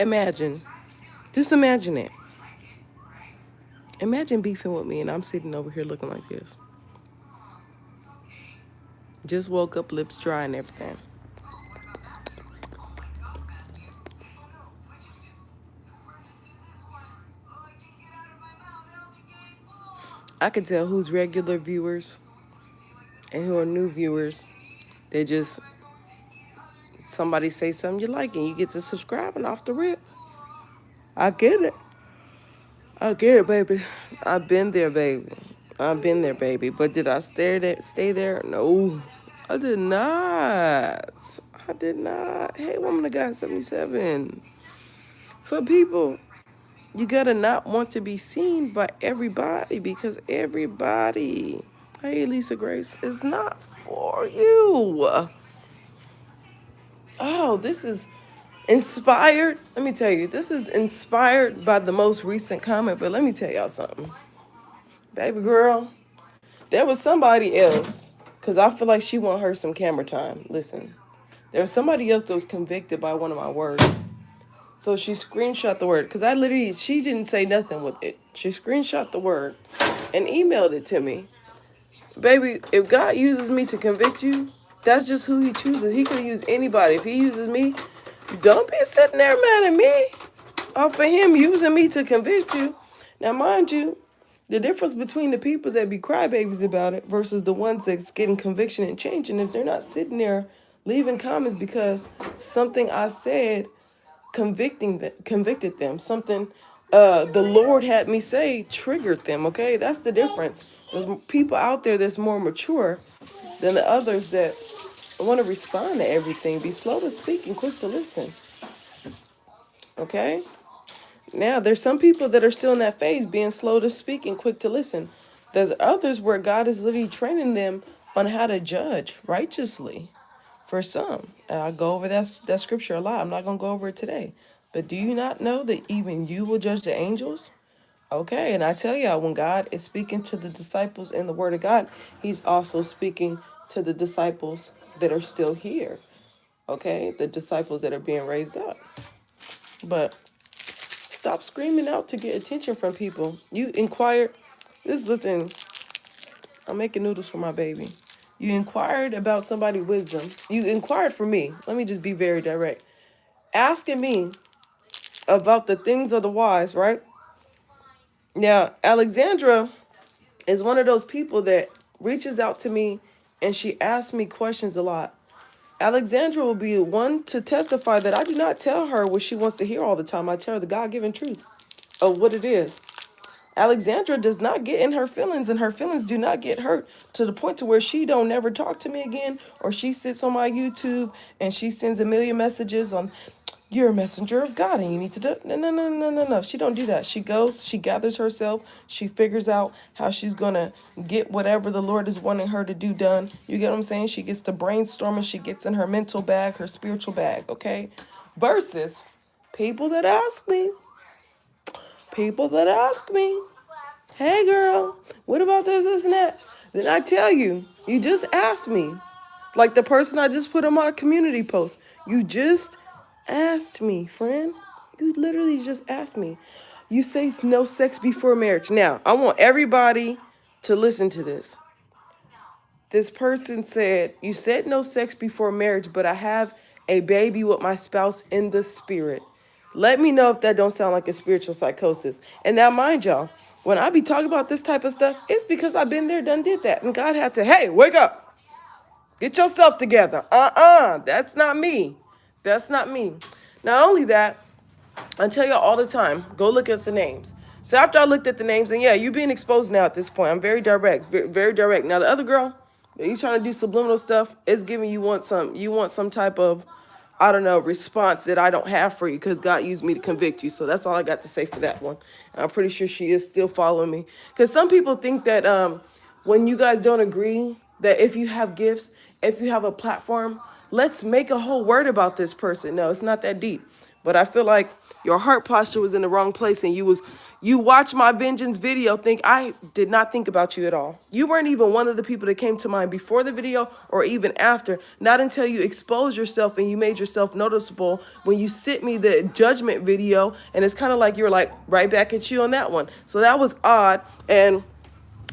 Imagine, just imagine it. Imagine beefing with me and I'm sitting over here looking like this. Just woke up, lips dry and everything. I can tell who's regular viewers and who are new viewers. They just, somebody say something you like and you get to subscribing off the rip. I get it. I get it, baby. I've been there, baby. I've been there, baby. But did I stay there? No, I did not. I did not. Hey, woman of God, 77. So people, you gotta not want to be seen by everybody because everybody, hey, Lisa Grace, is not for you. Oh, this is inspired. Let me tell you, this is inspired by the most recent comment, but let me tell y'all something. Baby girl, there was somebody else, because I feel like she want her some camera time. Listen, there was somebody else that was convicted by one of my words. So she screenshot the word, because she didn't say nothing with it. She screenshot the word and emailed it to me. Baby, if God uses me to convict you, that's just who he chooses. He can use anybody. If he uses me, don't be sitting there mad at me off of him using me to convict you. Now, mind you, the difference between the people that be crybabies about it versus the ones that's getting conviction and changing is they're not sitting there leaving comments because something I said convicted them. Something the Lord had me say triggered them. Okay, that's the difference. There's people out there that's more mature than the others that want to respond to everything. Be slow to speak and quick to listen. Okay. Now there's some people that are still in that phase, being slow to speak and quick to listen. There's others where God is literally training them on how to judge righteously. For some, and I go over that scripture a lot. I'm not gonna go over it today. But do you not know that even you will judge the angels? Okay, and I tell y'all, when God is speaking to the disciples in the Word of God, He's also speaking to the disciples that are still here. Okay, the disciples that are being raised up. But stop screaming out to get attention from people. You inquired. This is the thing. I'm making noodles for my baby. You inquired about somebody's wisdom. You inquired for me. Let me just be very direct. Asking me about the things of the wise, right? Now, Alexandra is one of those people that reaches out to me and she asks me questions a lot. Alexandra will be one to testify that I do not tell her what she wants to hear all the time. I tell her the God-given truth of what it is. Alexandra does not get in her feelings, and her feelings do not get hurt to the point to where she don't never talk to me again, or she sits on my YouTube and she sends a million messages on, you're a messenger of God and you need to do, no. She don't do that. She goes, she gathers herself, she figures out how she's going to get whatever the Lord is wanting her to do done. You get what I'm saying? She gets to brainstorming, she gets in her mental bag, her spiritual bag, okay? Versus people that ask me, hey girl, what about this, and that? Then I tell you, you just asked me. Like the person I just put on my community post. You just asked me, friend. You literally just asked me. You say no sex before marriage. Now, I want everybody to listen to this. This person said, you said no sex before marriage, but I have a baby with my spouse in the spirit. Let me know if that don't sound like a spiritual psychosis. And now, mind y'all, when I be talking about this type of stuff, it's because I've been there, done did that. And God had to, hey, wake up. Get yourself together. That's not me. That's not me. Not only that, I tell y'all all the time, go look at the names. So after I looked at the names, and yeah, you're being exposed now at this point. I'm very direct, very direct. Now the other girl, you trying to do subliminal stuff, it's giving you want some type of, I don't know, response that I don't have for you because God used me to convict you. So that's all I got to say for that one. And I'm pretty sure she is still following me. Because some people think that when you guys don't agree, that if you have gifts, if you have a platform, let's make a whole word about this person. No, it's not that deep. But I feel like your heart posture was in the wrong place and You watch my vengeance video, think I did not think about you at all. You weren't even one of the people that came to mind before the video or even after. Not until you exposed yourself and you made yourself noticeable when you sent me the judgment video. And it's kind of like you're like right back at you on that one. So that was odd. And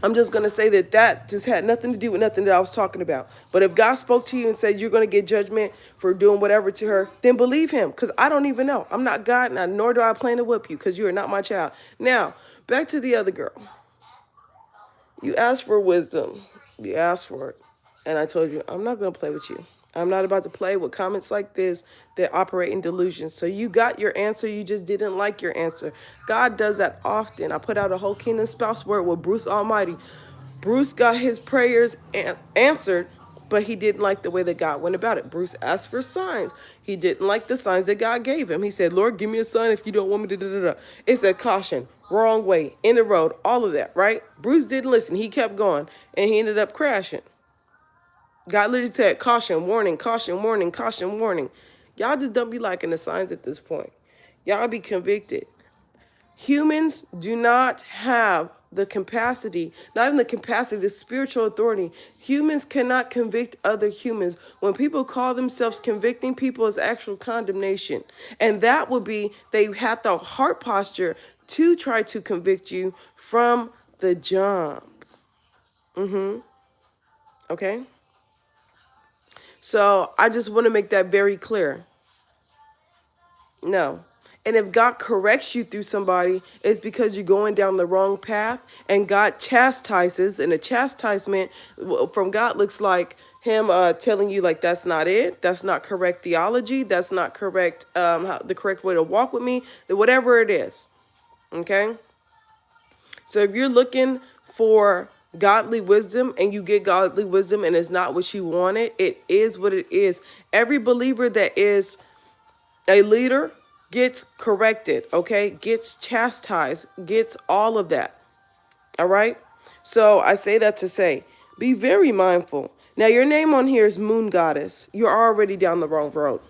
I'm just going to say that that just had nothing to do with nothing that I was talking about. But if God spoke to you and said you're going to get judgment for doing whatever to her, then believe him, because I don't even know. I'm not God, and nor do I plan to whip you, because you are not my child. Now, back to the other girl. You asked for wisdom. You asked for it. And I told you, I'm not going to play with you. I'm not about to play with comments like this that operate in delusions. So you got your answer. You just didn't like your answer. God does that often. I put out a whole Kingdom Spouse word with Bruce Almighty. Bruce got his prayers answered, but he didn't like the way that God went about it. Bruce asked for signs. He didn't like the signs that God gave him. He said, Lord, give me a sign if you don't want me to da-da-da. It said caution, wrong way, in the road, all of that, right? Bruce didn't listen. He kept going, and he ended up crashing. God literally said, caution, warning, caution, warning, caution, warning. Y'all just don't be liking the signs at this point. Y'all be convicted. Humans do not have the capacity, not even the capacity, the spiritual authority. Humans cannot convict other humans. When people call themselves convicting people, it's actual condemnation. And that would be, they have the heart posture to try to convict you from the jump. Okay? So I just want to make that very clear. No. And if God corrects you through somebody, it's because you're going down the wrong path, and God chastises. And a chastisement from God looks like him telling you, like, that's not it. That's not correct theology. That's not correct, the correct way to walk with me, whatever it is. Okay? So if you're looking for godly wisdom and you get godly wisdom and it's not what you wanted, it is what it is. Every believer that is a leader gets corrected, okay? Gets chastised, gets all of that. All right? So I say that to say, be very mindful. Now, your name on here is Moon Goddess. You're already down the wrong road.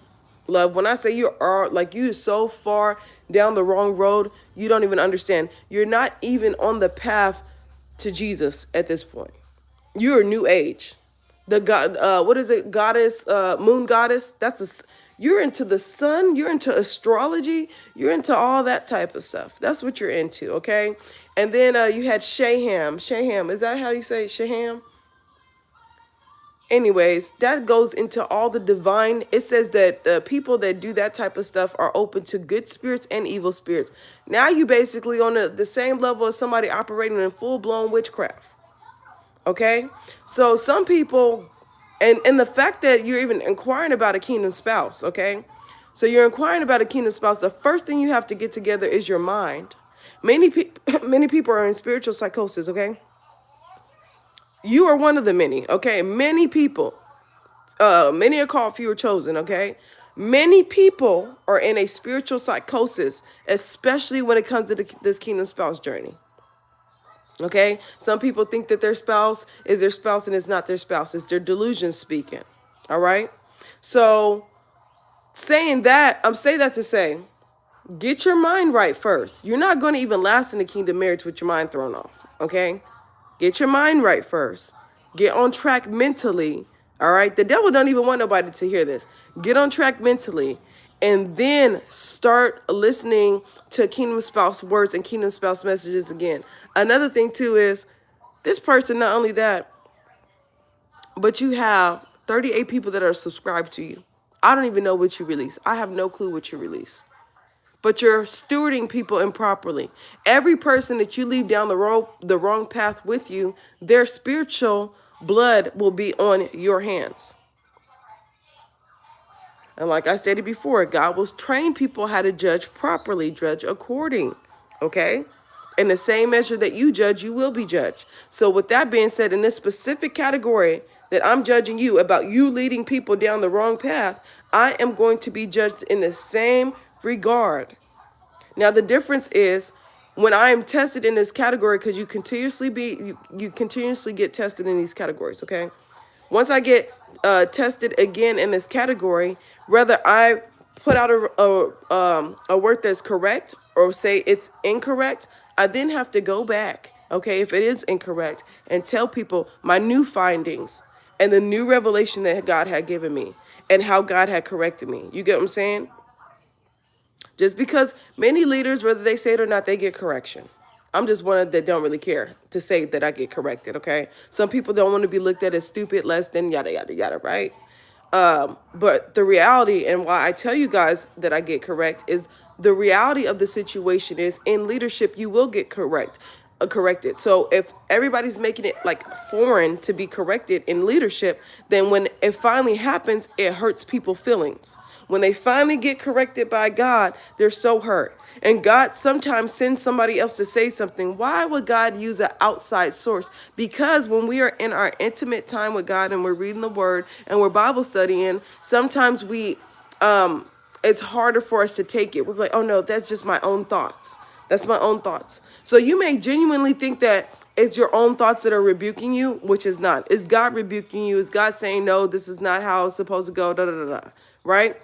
Love, when I say you're so far down the wrong road, you don't even understand. You're not even on the path to Jesus at this point. You're new age. The God, what is it? Goddess, moon goddess. You're into the sun. You're into astrology. You're into all that type of stuff. That's what you're into, okay? And then you had Shaham. Shaham, is that how you say Shaham? Anyways, that goes into all the divine. It says that the people that do that type of stuff are open to good spirits and evil spirits. Now you basically on the same level as somebody operating in full-blown witchcraft. Okay? So some people, and the fact that you're even inquiring about a kingdom spouse, okay? So you're inquiring about a kingdom spouse. The first thing you have to get together is your mind. Many people are in spiritual psychosis, okay? You are one of the many, okay? Many people, many are called, few are chosen, okay? Many people are in a spiritual psychosis, especially when it comes to this kingdom spouse journey. Okay? Some people think that their spouse is their spouse and it's not their spouse. It's their delusions speaking. All right? So saying that, I'm saying that to say, get your mind right first. You're not going to even last in the kingdom marriage with your mind thrown off. Okay? Get your mind right first. Get on track mentally. All right? The devil don't even want nobody to hear this. Get on track mentally. And then start listening to kingdom spouse words and kingdom spouse messages again. Another thing, too, is this person, not only that, but you have 38 people that are subscribed to you. I don't even know what you release. I have no clue what you release. But you're stewarding people improperly. Every person that you leave down the wrong path with you, their spiritual blood will be on your hands. And like I stated before, God will train people how to judge properly, judge according, okay? In the same measure that you judge, you will be judged. So with that being said, in this specific category that I'm judging you about you leading people down the wrong path, I am going to be judged in the same regard. Now, the difference is when I am tested in this category, because you continuously get tested in these categories, okay? Once I get tested again in this category, whether I put out a word that's correct or say it's incorrect, I then have to go back, okay, if it is incorrect, and tell people my new findings and the new revelation that God had given me and how God had corrected me. You get what I'm saying? Just because many leaders, whether they say it or not, they get correction. I'm just one that don't really care to say that I get corrected, okay? Some people don't want to be looked at as stupid, less than, yada, yada, yada, right? But the reality, and why I tell you guys that I get correct, is the reality of the situation is in leadership, you will get corrected. So if everybody's making it like foreign to be corrected in leadership, then when it finally happens, it hurts people's feelings. When they finally get corrected by God, they're so hurt. And God sometimes sends somebody else to say something. Why would God use an outside source? Because when we are in our intimate time with God and we're reading the word and we're Bible studying, sometimes it's harder for us to take it. We're like, oh no, that's just my own thoughts. That's my own thoughts. So you may genuinely think that it's your own thoughts that are rebuking you, which is not. It's God rebuking you. It's God saying, no, this is not how it's supposed to go, da da da da, right?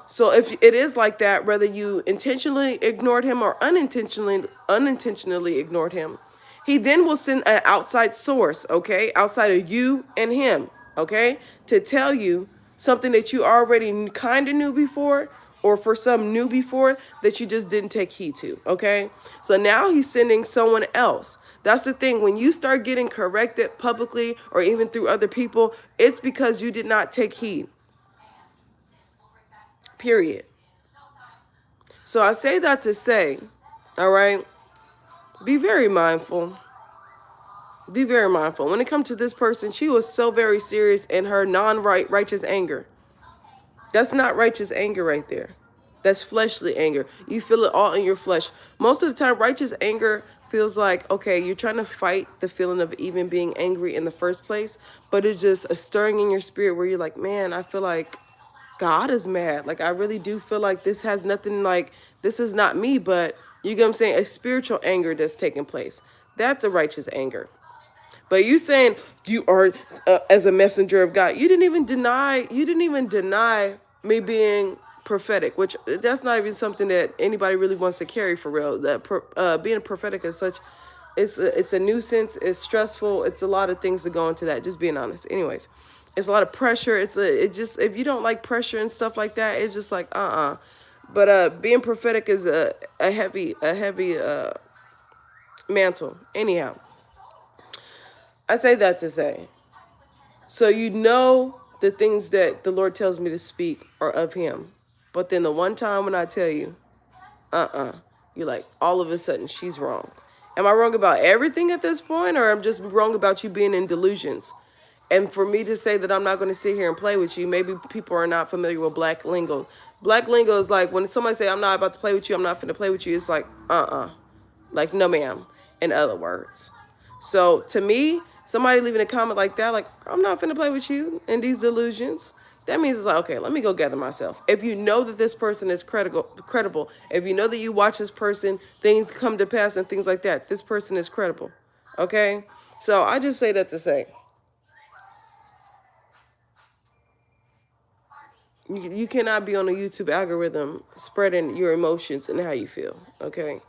So if it is like that, whether you intentionally ignored him or unintentionally ignored him, he then will send an outside source, okay, outside of you and him, okay, to tell you something that you already kind of knew before, or for some knew before that you just didn't take heed to, okay? So now he's sending someone else. That's the thing. When you start getting corrected publicly or even through other people, it's because you did not take heed. Period. So I say that to say, all right, be very mindful. Be very mindful. When it comes to this person, she was so very serious in her non-righteous anger. That's not righteous anger right there. That's fleshly anger. You feel it all in your flesh. Most of the time, righteous anger feels like, okay, you're trying to fight the feeling of even being angry in the first place, but it's just a stirring in your spirit where you're like, man, I feel like God is mad. Like, I really do feel like this has nothing, like, this is not me, but you get what I'm saying? A spiritual anger that's taking place. That's a righteous anger. But you saying you are as a messenger of God, you didn't even deny me being prophetic, which that's not even something that anybody really wants to carry for real. That being prophetic is such, it's a nuisance, it's stressful, it's a lot of things to go into that, just being honest. Anyways, it's a lot of pressure. It just, if you don't like pressure and stuff like that, it's just like, But being prophetic is a heavy mantle. Anyhow, I say that to say, so you know the things that the Lord tells me to speak are of him. But then the one time when I tell you, you're like, all of a sudden, she's wrong. Am I wrong about everything at this point, or I'm just wrong about you being in delusions? And for me to say that I'm not going to sit here and play with you, maybe people are not familiar with black lingo. Black lingo is like when somebody say, I'm not about to play with you, I'm not finna play with you. It's like, like, no, ma'am, in other words. So to me, somebody leaving a comment like that, like, I'm not finna play with you in these delusions, that means it's like, okay, let me go gather myself. If you know that this person is credible, if you know that you watch this person, things come to pass and things like that, this person is credible, okay? So I just say that to say, you cannot be on a YouTube algorithm spreading your emotions and how you feel, okay?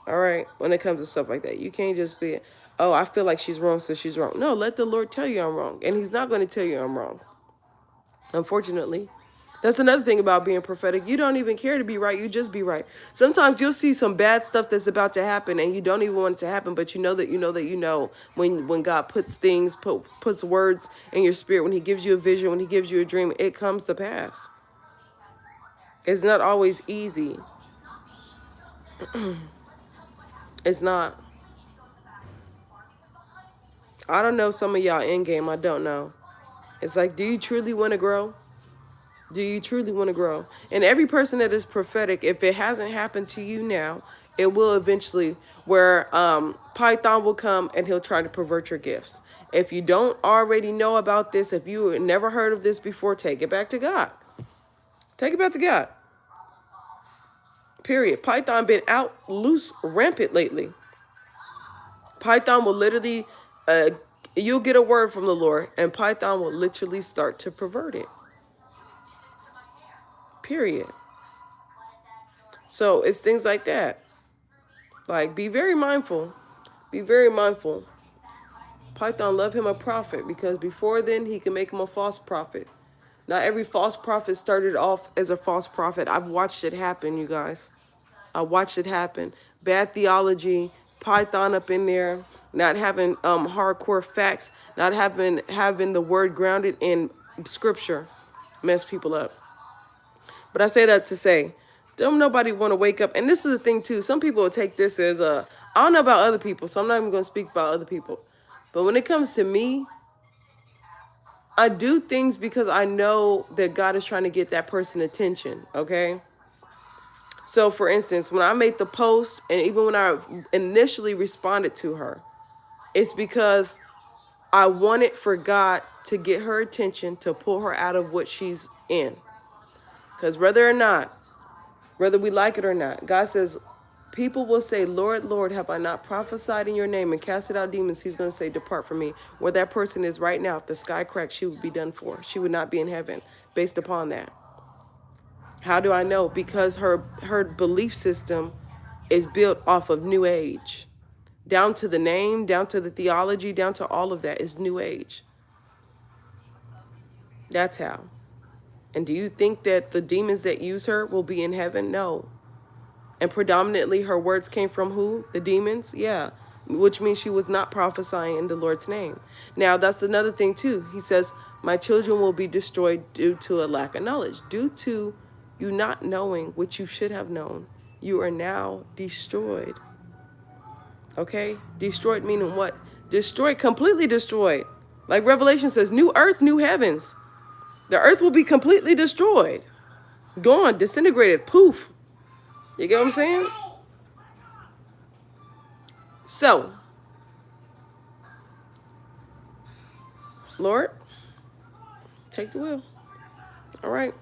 All right, when it comes to stuff like that, you can't just be, oh, I feel like she's wrong, so she's wrong. No, let the Lord tell you I'm wrong, and he's not going to tell you I'm wrong, unfortunately. That's another thing about being prophetic. You don't even care to be right, you just be right. Sometimes you'll see some bad stuff that's about to happen, and you don't even want it to happen, but you know that you know that you know when God puts things, puts words in your spirit, when he gives you a vision, when he gives you a dream, it comes to pass. It's not always easy. It's not. I don't know some of y'all in game. I don't know. It's like, do you truly want to grow? Do you truly want to grow? And every person that is prophetic, if it hasn't happened to you now, it will eventually, where Python will come and he'll try to pervert your gifts. If you don't already know about this, if you never heard of this before, take it back to God. Take it back to God. Period. Python been out loose rampant lately. Python will literally, you'll get a word from the Lord, and Python will literally start to pervert it. Period. So it's things like that. Like, be very mindful. Be very mindful. Python, love him a prophet, because before then he can make him a false prophet. Not every false prophet started off as a false prophet. I've watched it happen, you guys. I watched it happen. Bad theology, Python up in there, not having hardcore facts, not having the word grounded in scripture, mess people up. But I say that to say, don't nobody want to wake up. And this is the thing too. Some people will take this as a, I don't know about other people, so I'm not even going to speak about other people. But when it comes to me, I do things because I know that God is trying to get that person attention, okay? So for instance, when I made the post and even when I initially responded to her, it's because I wanted for God to get her attention, to pull her out of what she's in. Because whether we like it or not, God says, people will say, Lord, Lord, have I not prophesied in your name and casted out demons? He's going to say, depart from me. Where that person is right now, if the sky cracked, she would be done for. She would not be in heaven based upon that. How do I know? Because her belief system is built off of New Age. Down to the name, down to the theology, down to all of that is New Age. That's how. And do you think that the demons that use her will be in heaven? No. And predominantly her words came from who? The demons? Yeah. Which means she was not prophesying in the Lord's name. Now, that's another thing too. He says, my children will be destroyed due to a lack of knowledge. Due to you not knowing what you should have known, you are now destroyed. Okay? Destroyed meaning what? Destroyed, completely destroyed. Like Revelation says, new earth, new heavens. The earth will be completely destroyed. Gone, disintegrated, poof. You get what I'm saying? So, Lord, take the wheel. All right.